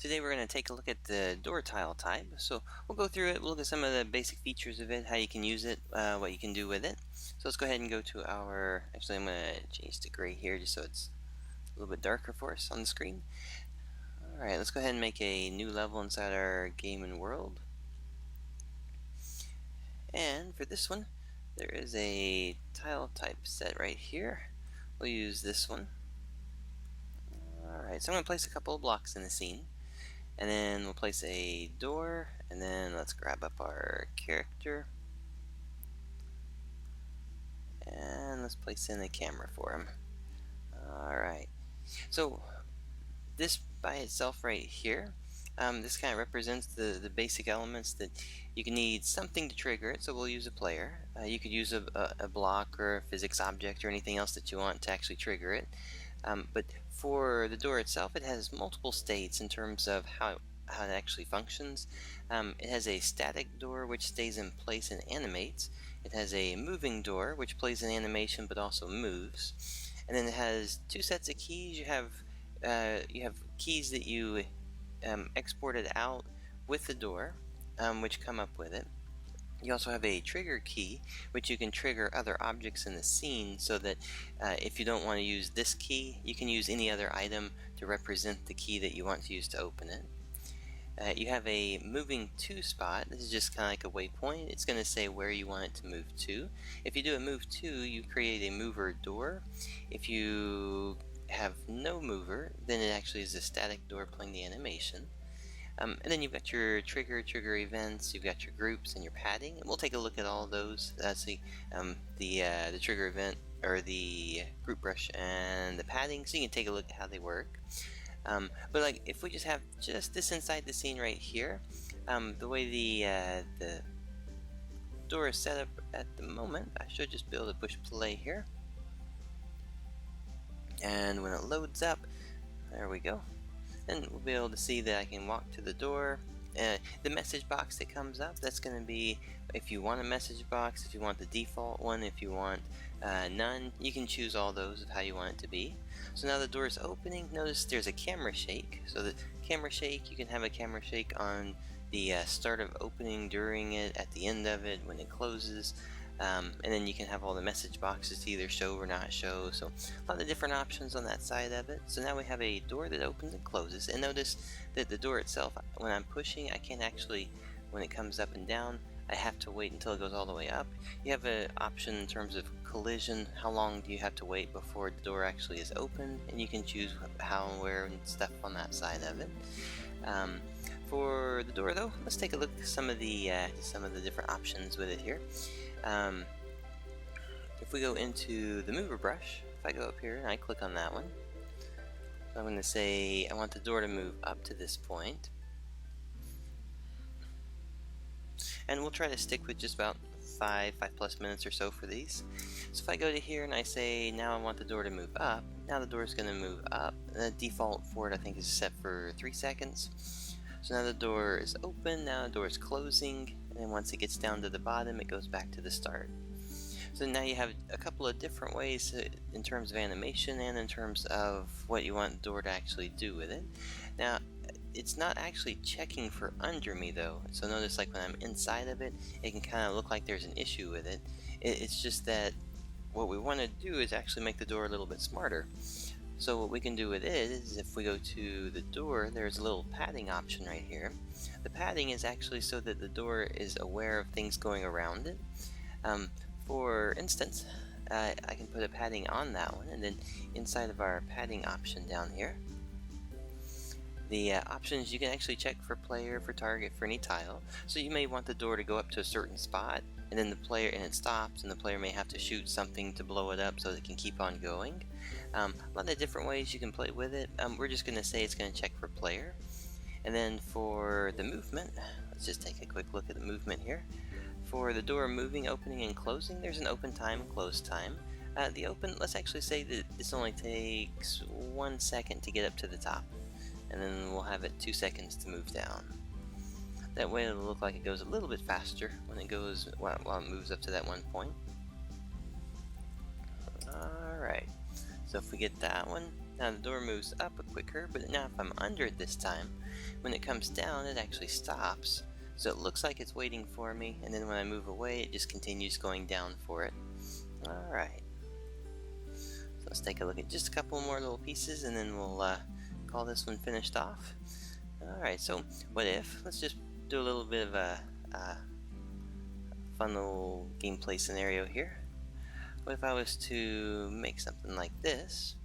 Today we're going to take a look at the door tile type. So we'll go through it, we'll look at some of the basic features of it, how you can use it, what you can do with it. So let's go ahead and go to our, actually I'm going to change to gray here just so it's a little bit darker for us on the screen. Alright, let's go ahead and make a new level inside our game and world. And for this one, there is a tile type set right here. We'll use this one. Alright, so I'm going to place a couple of blocks in the scene. And then we'll place a door, and then let's grab up our character. And let's place in a camera for him. Alright, so this by itself right here, this kind of represents the basic elements that you can need something to trigger it, so we'll use a player. You could use a block or a physics object or anything else that you want to actually trigger it. But for the door itself, it has multiple states in terms of how it actually functions. It has a static door which stays in place and animates. It has a moving door which plays an animation but also moves. And then it has two sets of keys. You have keys that you exported out with the door, which come up with it. You also have a trigger key, which you can trigger other objects in the scene so that if you don't want to use this key, you can use any other item to represent the key that you want to use to open it. You have a moving to spot. This is just kind of like a waypoint. It's going to say where you want it to move to. If you do a move to, you create a mover door. If you have no mover, then it actually is a static door playing the animation. And then you've got your trigger events, you've got your groups and your padding, and we'll take a look at all of those. The trigger event, or the group brush and the padding, so you can take a look at how they work. But like, if we just have just this inside the scene right here, the way the door is set up at the moment, I should just be able to push play here. And when it loads up, there we go. Then we'll be able to see that I can walk to the door. The message box that comes up, that's going to be if you want a message box, if you want the default one, if you want none. You can choose all those of how you want it to be. So now the door is opening. Notice there's a camera shake. So the camera shake, you can have a camera shake on the start of opening, during it, at the end of it, when it closes. And then you can have all the message boxes to either show or not show. So a lot of different options on that side of it. So now we have a door that opens and closes. And notice that the door itself, when I'm pushing, I can't actually, when it comes up and down, I have to wait until it goes all the way up. You have an option in terms of collision. How long do you have to wait before the door actually is open? And you can choose how and where and stuff on that side of it. For the door though, let's take a look at some of the different options with it here. If we go into the mover brush, if I go up here and I click on that one, I'm going to say I want the door to move up to this point. And we'll try to stick with just about 5+ minutes or so for these. So if I go to here and I say now I want the door to move up, now the door is going to move up. The default for it I think is set for 3 seconds. So now the door is open, now the door is closing, and then once it gets down to the bottom it goes back to the start. So now you have a couple of different ways in terms of animation and in terms of what you want the door to actually do with it. Now it's not actually checking for under me though, so notice like when I'm inside of it, it can kind of look like there's an issue with it. It's just that what we want to do is actually make the door a little bit smarter. So what we can do with it is if we go to the door, there's a little padding option right here. The padding is actually so that the door is aware of things going around it. For instance, I can put a padding on that one, and then inside of our padding option down here, the options you can actually check for player, for target, for any tile. So you may want the door to go up to a certain spot, and then it stops, and the player may have to shoot something to blow it up so that it can keep on going. A lot of different ways you can play with it. We're just going to say it's going to check for player. And then for the movement, let's just take a quick look at the movement here. For the door moving, opening, and closing, there's an open time and close time. The open, let's actually say that this only takes 1 second to get up to the top, and then we'll have it 2 seconds to move down. That way it'll look like it goes a little bit faster when it goes while it moves up to that one point. Alright, so if we get that one, Now the door moves up quicker, but now if I'm under it this time, when it comes down, it actually stops. So it looks like it's waiting for me, and then when I move away, it just continues going down for it. Alright. So let's take a look at just a couple more little pieces, and then we'll call this one finished off. Alright, so what if, let's just do a little bit of a fun little gameplay scenario here. What if I was to make something like this?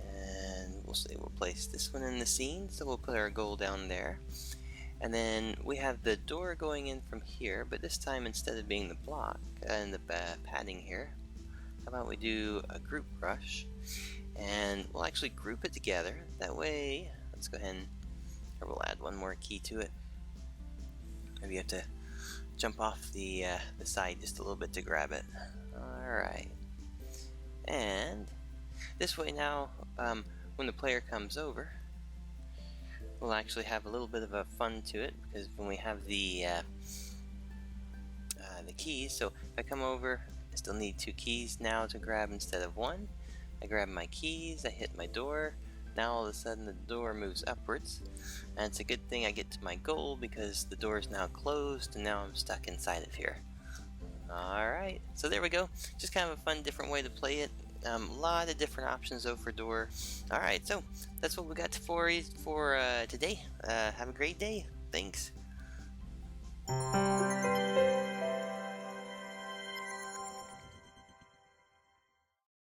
And we'll say we'll place this one in the scene, so we'll put our goal down there. And then we have the door going in from here, but this time instead of being the block and the padding here, how about we do a group brush, and we'll actually group it together. That way, let's go ahead and we'll add one more key to it. Maybe you have to jump off the side just a little bit to grab it. Alright. And this way now, when the player comes over, we'll actually have a little bit of a fun to it, because when we have the keys, so if I come over, I still need 2 keys now to grab instead of 1. I grab my keys, I hit my door. Now all of a sudden the door moves upwards, and it's a good thing I get to my goal because the door is now closed and now I'm stuck inside of here. Alright, so there we go. Just kind of a fun different way to play it. A lot of different options though for door. Alright, so that's what we got for today. Have a great day. Thanks.